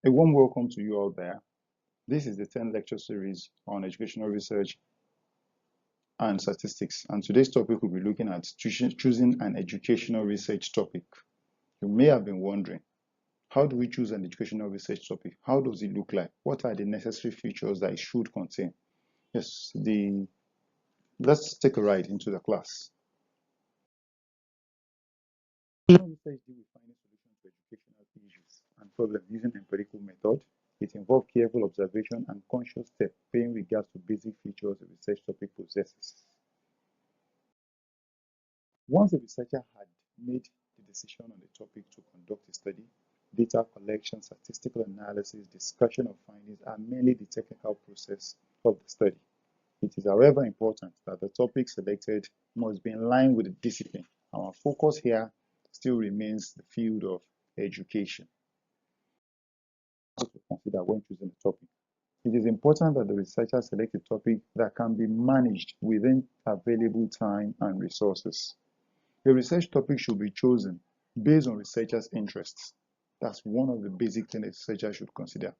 A warm welcome to you all there. This is the 10 lecture series on educational research and statistics. And today's topic will be looking at choosing an educational research topic. You may have been wondering, how do we choose an educational research topic? How does it look like? What are the necessary features that it should contain? Yes, let's take a ride into the class. Educational research deals with finding solutions to educational issues and problems using empirical method. It involves careful observation and conscious steps paying regards to basic features a research topic possesses. Once a researcher had made the decision on the topic to conduct a study, data collection, statistical analysis, discussion of findings are mainly the technical process of the study. It is, however, important that the topic selected must be in line with the discipline. Our focus here still remains the field of education. To consider when choosing a topic. It is important that the researcher select a topic that can be managed within available time and resources. A research topic should be chosen based on researchers' interests. That's one of the basic things a researcher should consider.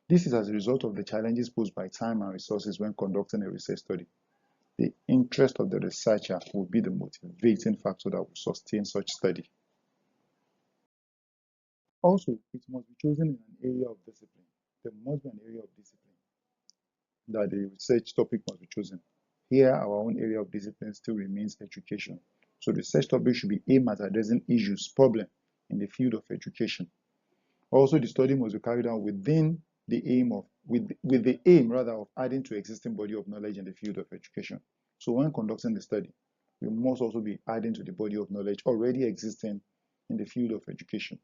This is as a result of the challenges posed by time and resources when conducting a research study. The interest of the researcher will be the motivating factor that will sustain such study. Also, it must be chosen in an area of discipline. There must be an area of discipline that the research topic must be chosen. Here, our own area of discipline still remains education. So the research topic should be aimed at addressing issues, problems in the field of education. Also, the study must be carried out within the aim of of adding to existing body of knowledge in the field of education. So when conducting the study, we must also be adding to the body of knowledge already existing in the field of education.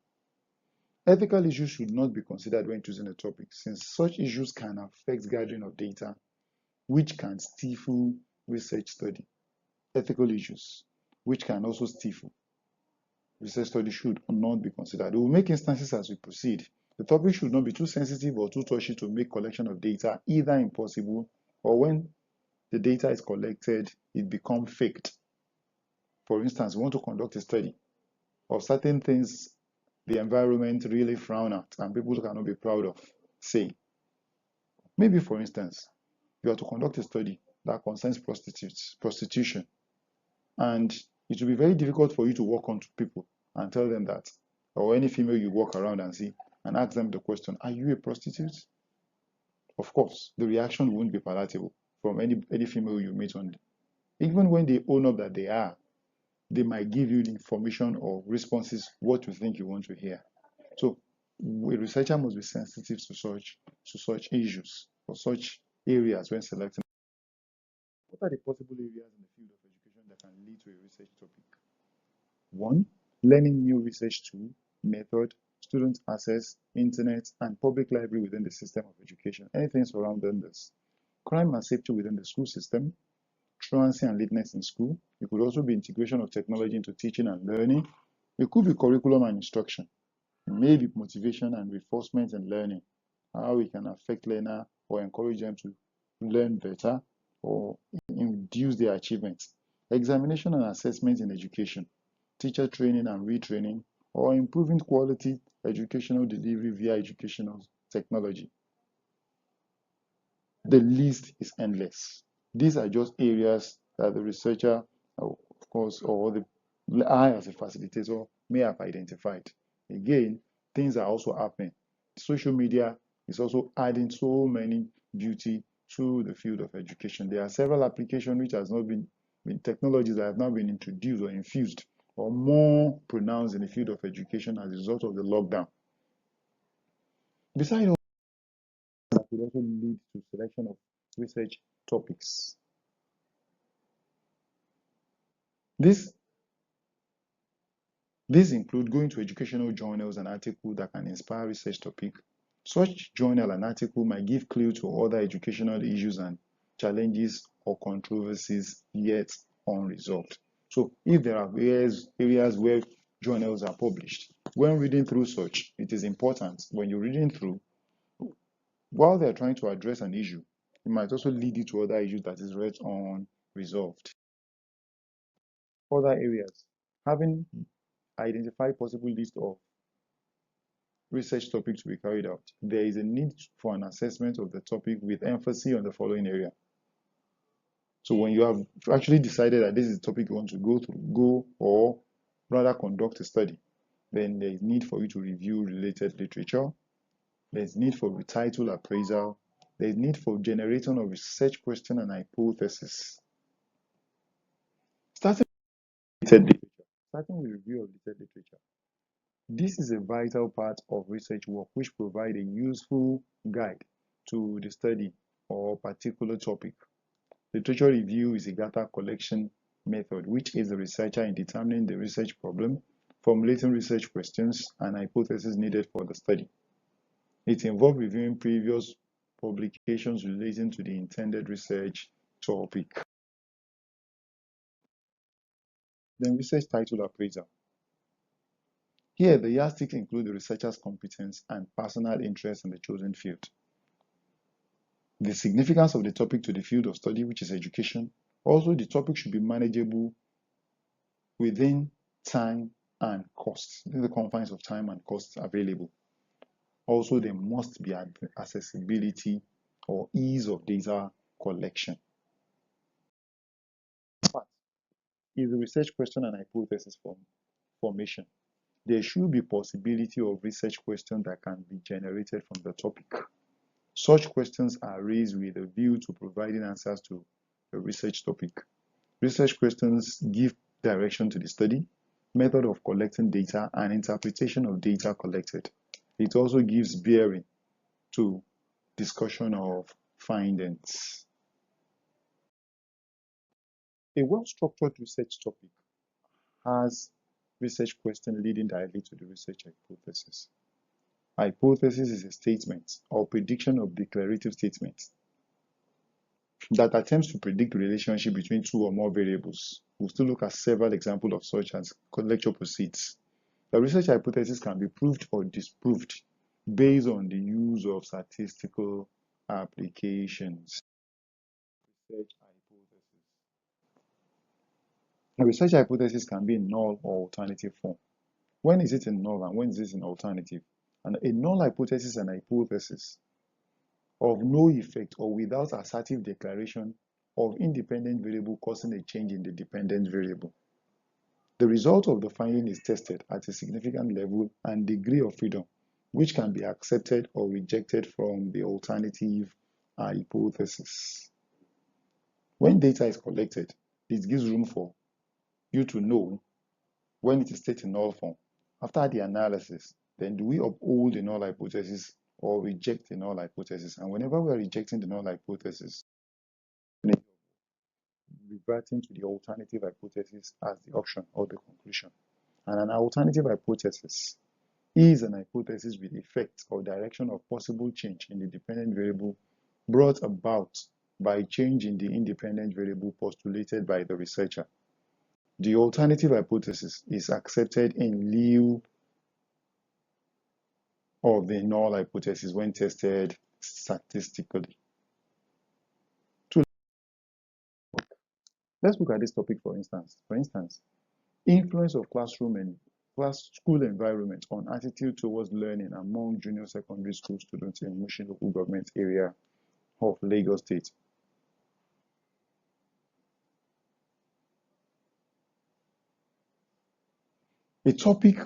Ethical issues should not be considered when choosing a topic, since such issues can affect gathering of data, which can stifle research study. Ethical issues, which can also stifle research study, should not be considered. We will make instances as we proceed. The topic should not be too sensitive or too touchy to make collection of data either impossible, or when the data is collected, it becomes faked. For instance, we want to conduct a study of certain things the environment really frown at and people cannot be proud of saying. Maybe, for instance, you are to conduct a study that concerns prostitution, and it will be very difficult for you to walk on to people and tell them that, or any female you walk around and see, and ask them the question, are you a prostitute? Of course, the reaction won't be palatable from any female you meet on. Even when they own up that they are, they might give you the information or responses what you think you want to hear. So a researcher must be sensitive to such issues or such areas when selecting. What are the possible areas in the field of education that can lead to a research topic? 1. Learning new research tool, method, student access, internet, and public library within the system of education. Anything surrounding this. Crime and safety within the school system, truancy and lateness in school. It could also be integration of technology into teaching and learning. It could be curriculum and instruction. It may be motivation and reinforcement in learning, how we can affect learner or encourage them to learn better or induce their achievements. Examination and assessment in education, teacher training and retraining, or improving quality educational delivery via educational technology. The list is endless. These are just areas that the researcher, of course, or I as a facilitator may have identified. Again, things are also happening. Social media is also adding so many beauty to the field of education. There are several applications which has not been technologies that have now been introduced or infused or more pronounced in the field of education as a result of the lockdown. Besides, that could also lead to selection of research topics. This include going to educational journals and articles that can inspire research topic. Such journal and article might give clue to other educational issues and challenges or controversies yet unresolved. So if there are areas where journals are published, when reading through such, it is important when you're reading through, while they're trying to address an issue, it might also lead you to other issues that is yet unresolved. Other areas, having identified possible list of research topic to be carried out, there is a need for an assessment of the topic with emphasis on the following area. So when you have actually decided that this is the topic you want to go or rather conduct a study, then there is need for you to review related literature. There's need for title appraisal. There's need for generating of research question and hypothesis. Starting with review of related literature. This is a vital part of research work which provides a useful guide to the study or particular topic. Literature review is a data collection method which aids the researcher in determining the research problem, formulating research questions, and hypotheses needed for the study. It involves reviewing previous publications relating to the intended research topic. Then research title appraisal. Here, the yardsticks include the researcher's competence and personal interest in the chosen field. The significance of the topic to the field of study, which is education. Also, the topic should be manageable within time and cost, within the confines of time and costs available. Also, there must be accessibility or ease of data collection. Part is the research question and hypothesis formation. There should be possibility of research questions that can be generated from the topic. Such questions are raised with a view to providing answers to a research topic. Research questions give direction to the study, method of collecting data, and interpretation of data collected. It also gives bearing to discussion of findings. A well-structured research topic has research question leading directly to the research hypothesis. Hypothesis is a statement or prediction of declarative statements that attempts to predict the relationship between two or more variables. We'll still look at several examples of such as lecture proceeds. The research hypothesis can be proved or disproved based on the use of statistical applications. Research hypothesis. A research hypothesis can be in null or alternative form. When is it in null and when is it in alternative? And a null hypothesis and hypothesis of no effect or without assertive declaration of independent variable causing a change in the dependent variable. The result of the finding is tested at a significant level and degree of freedom, which can be accepted or rejected from the alternative hypothesis. When data is collected, it gives room for you to know when it is stated in null form. After the analysis, then do we uphold the null hypothesis or reject the null hypothesis? And whenever we are rejecting the null hypothesis, reverting to the alternative hypothesis as the option or the conclusion. And an alternative hypothesis is an hypothesis with effect or direction of possible change in the dependent variable brought about by change in the independent variable postulated by the researcher. The alternative hypothesis is accepted in lieu of the null hypothesis when tested statistically. Let's look at this topic for instance. Influence of classroom and school environment on attitude towards learning among junior secondary school students in Mushin local government area of Lagos State. A topic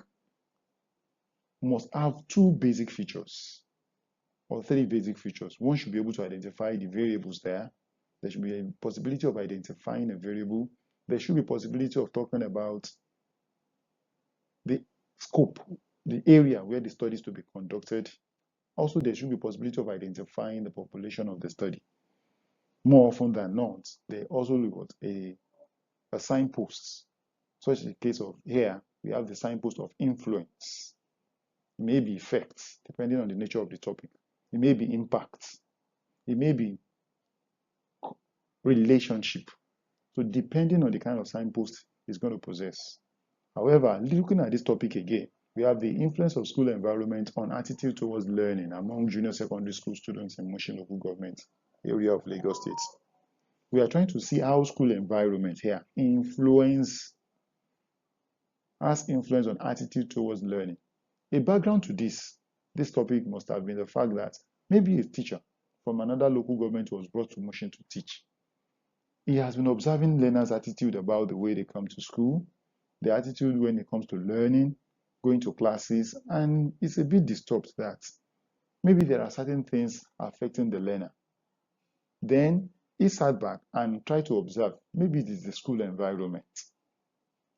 must have two basic features or three basic features. One should be able to identify the variables there. There should be a possibility of identifying a variable. There should be a possibility of talking about the scope, the area where the study is to be conducted. Also, there should be a possibility of identifying the population of the study. More often than not, they also look at a signpost. Such is the case of here, we have the signpost of influence. It may be effects, depending on the nature of the topic. It may be impacts. It may be relationship. So depending on the kind of signpost it's going to possess. However, looking at this topic again, we have the influence of school environment on attitude towards learning among junior secondary school students in Mushin local government area of Lagos State. We are trying to see how school environment here has influence on attitude towards learning. A background to this this topic must have been the fact that maybe a teacher from another local government was brought to motion to teach. He has been observing learners' attitude about the way they come to school, the attitude when it comes to learning, going to classes, and it's a bit disturbed that maybe there are certain things affecting the learner. Then he sat back and tried to observe, maybe it is the school environment.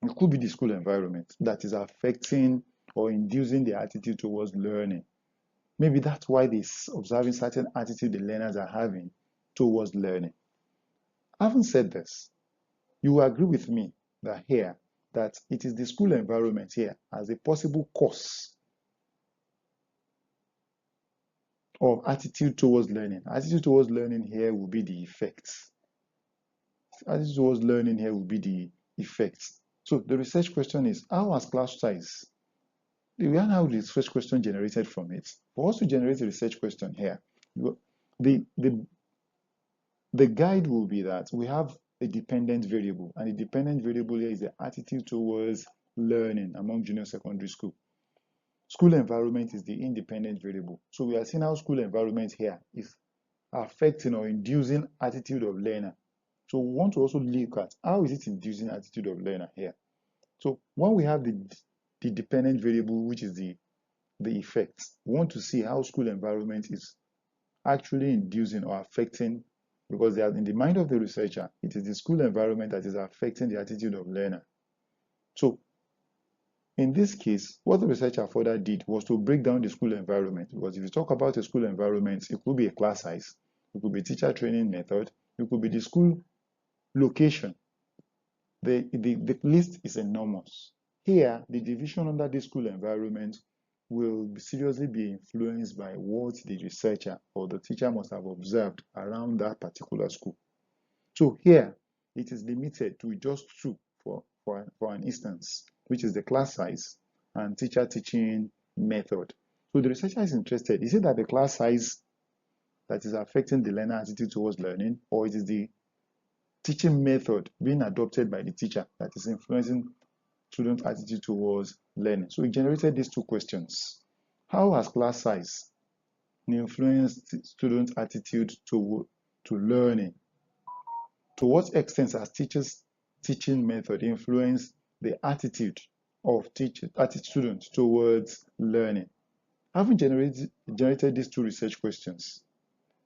It could be the school environment that is affecting or inducing the attitude towards learning. Maybe that's why they're observing certain attitude the learners are having towards learning. Having said this, you will agree with me that it is the school environment here as a possible cause of attitude towards learning. Attitude towards learning here will be the effects. Attitude towards learning here will be the effects. So the research question is, how has class size? We have how the research question generated from it. For us to generate a research question here, the, the, the guide will be that we have a dependent variable, and the dependent variable here is the attitude towards learning among junior secondary school. School environment is the independent variable. So we are seeing how school environment here is affecting or inducing attitude of learner. So we want to also look at how is it inducing attitude of learner here. So when we have the dependent variable, which is the effect, we want to see how school environment is actually inducing or affecting, because they are in the mind of the researcher, it is the school environment that is affecting the attitude of learner. So in this case, what the researcher further did was to break down the school environment, because if you talk about a school environment, it could be a class size, it could be teacher training method, it could be the school location. The list is enormous. Here, the division under the school environment will seriously be influenced by what the researcher or the teacher must have observed around that particular school. So here, it is limited to just two for an instance, which is the class size and teacher teaching method. So the researcher is interested. Is it that the class size that is affecting the learner attitude towards learning, or it is the teaching method being adopted by the teacher that is influencing student attitude towards learning? So we generated these two questions. How has class size influenced student attitude to learning? To what extent has teachers' teaching method influenced the attitude of students towards learning? Having generated these two research questions,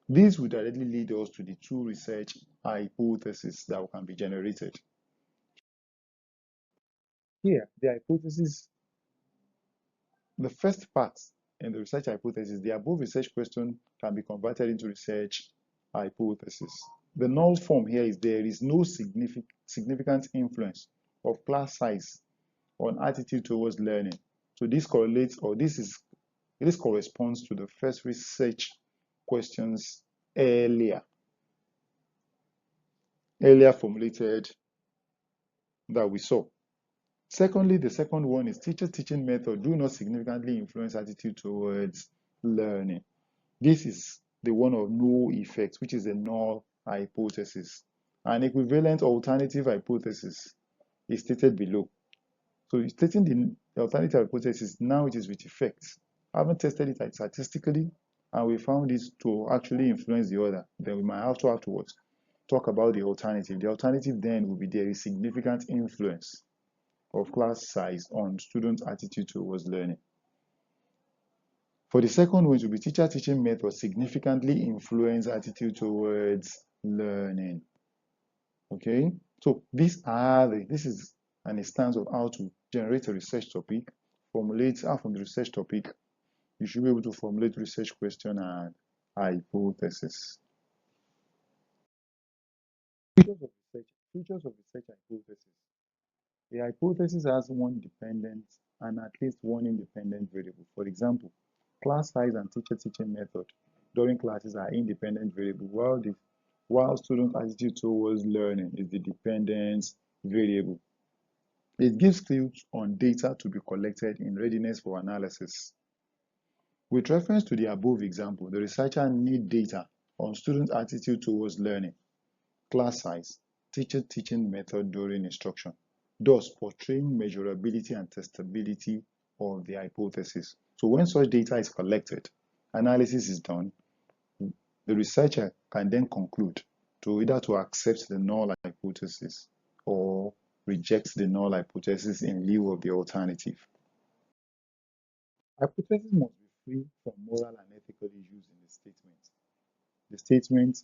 these would directly lead us to the two research hypotheses that can be generated. Here, the hypothesis, the first part in the research hypothesis, the above research question can be converted into research hypothesis. The null form here is there is no significant influence of class size on attitude towards learning. So this correlates, or this corresponds to the first research questions earlier formulated that we saw. Secondly, the second one is teacher teaching method do not significantly influence attitude towards learning. This is the one of no effect, which is a null hypothesis. An equivalent alternative hypothesis is stated below. So stating the alternative hypothesis, now it is with effect. I haven't tested it statistically, and we found it to actually influence the other. Then we might have to afterwards talk about the alternative. The alternative then will be there is significant influence of class size on student attitude towards learning. For the second one, it will be teacher teaching method significantly influence attitude towards learning. Okay, so this is an instance of how to generate a research topic, formulate out from the research topic. You should be able to formulate research question and hypothesis. Features of research hypothesis. A hypothesis has one dependent and at least one independent variable. For example, class size and teacher teaching method during classes are independent variable, while student attitude towards learning is the dependent variable. It gives clues on data to be collected in readiness for analysis. With reference to the above example, the researcher needs data on student attitude towards learning, class size, teacher teaching method during instruction, thus portraying measurability and testability of the hypothesis. So when such data is collected, analysis is done, the researcher can then conclude to either to accept the null hypothesis or reject the null hypothesis in lieu of the alternative. Hypothesis must be free from moral and ethical issues in the statement. The statement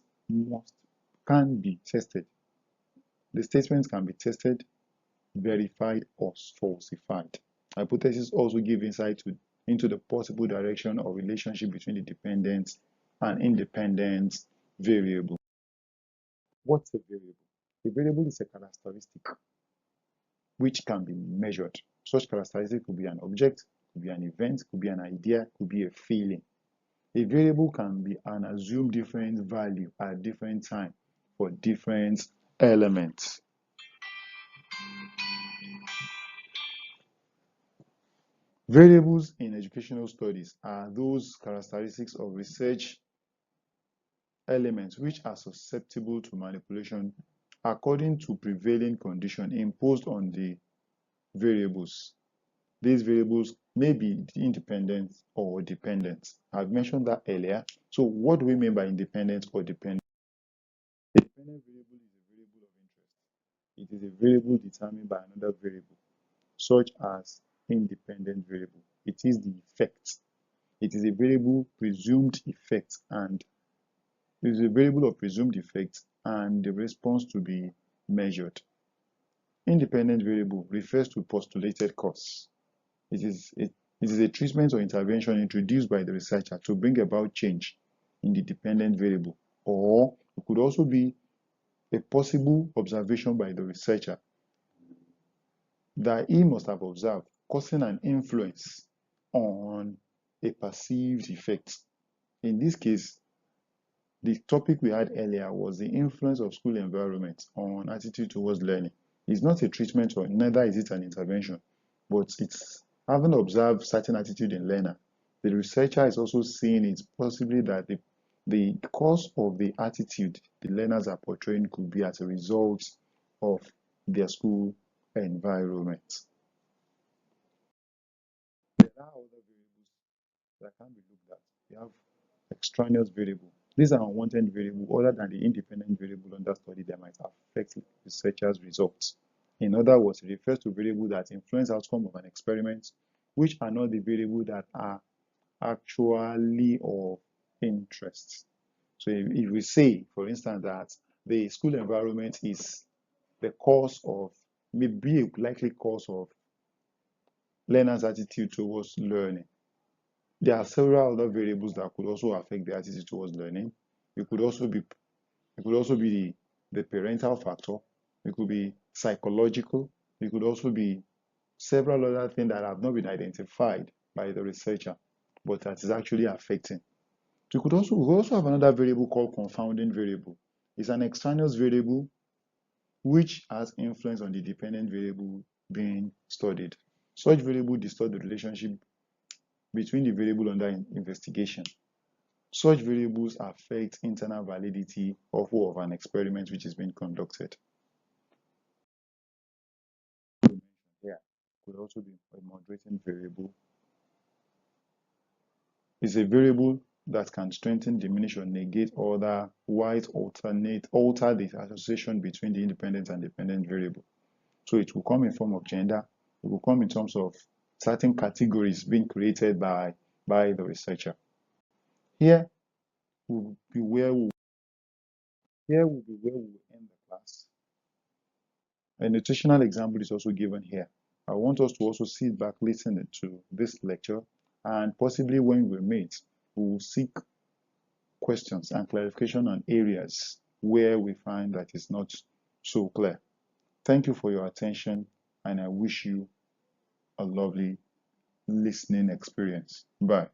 can be tested. The statement can be tested, verified, or falsified. Hypotheses also give insight into the possible direction or relationship between the dependent and independent variable. What's a variable? A variable is a characteristic which can be measured. Such characteristic could be an object, could be an event, could be an idea, could be a feeling. A variable can be an assumed different value at different time for different elements. Variables in educational studies are those characteristics of research elements which are susceptible to manipulation according to prevailing condition imposed on the variables. These variables may be independent or dependent. I've mentioned that earlier. So what do we mean by independent or dependent? A dependent variable is a variable of interest. It is a variable determined by another variable, such as independent variable. It is the effect. It is a variable presumed effect and it is a variable of presumed effect and the response to be measured. Independent variable refers to postulated cause. It is a treatment or intervention introduced by the researcher to bring about change in the dependent variable, or it could also be a possible observation by the researcher that he must have observed, causing an influence on a perceived effect. In this case, the topic we had earlier was the influence of school environment on attitude towards learning. It's not a treatment or neither is it an intervention, but it's having observed certain attitude in learner. The researcher is also seeing it possibly that the cause of the attitude the learners are portraying could be as a result of their school environment. There are other variables that can be looked at. We have extraneous variable. These are unwanted variable other than the independent variable under study that might affect researchers' results. In other words, it refers to variables that influence outcome of an experiment, which are not the variables that are actually of interest. So if we say, for instance, that the school environment is the cause of, maybe a likely cause of learners' attitude towards learning, there are several other variables that could also affect the attitude towards learning. It could also be the parental factor. It could be psychological. It could also be several other things that have not been identified by the researcher, but that is actually affecting. So we could also have another variable called confounding variable. It's an extraneous variable which has influence on the dependent variable being studied. Such variable distort the relationship between the variable under investigation. Such variables affect internal validity of an experiment which is being conducted. Here could also be a moderating variable. It's a variable that can strengthen, diminish, or negate alter the association between the independent and dependent variable. So it will come in form of gender. It will come in terms of certain categories being created by the researcher. Here will be where we will end the class. A nutritional example is also given here. I want us to also sit back, listen to this lecture, and possibly when we meet, we will seek questions and clarification on areas where we find that is not so clear. Thank you for your attention, and I wish you a lovely listening experience. Bye.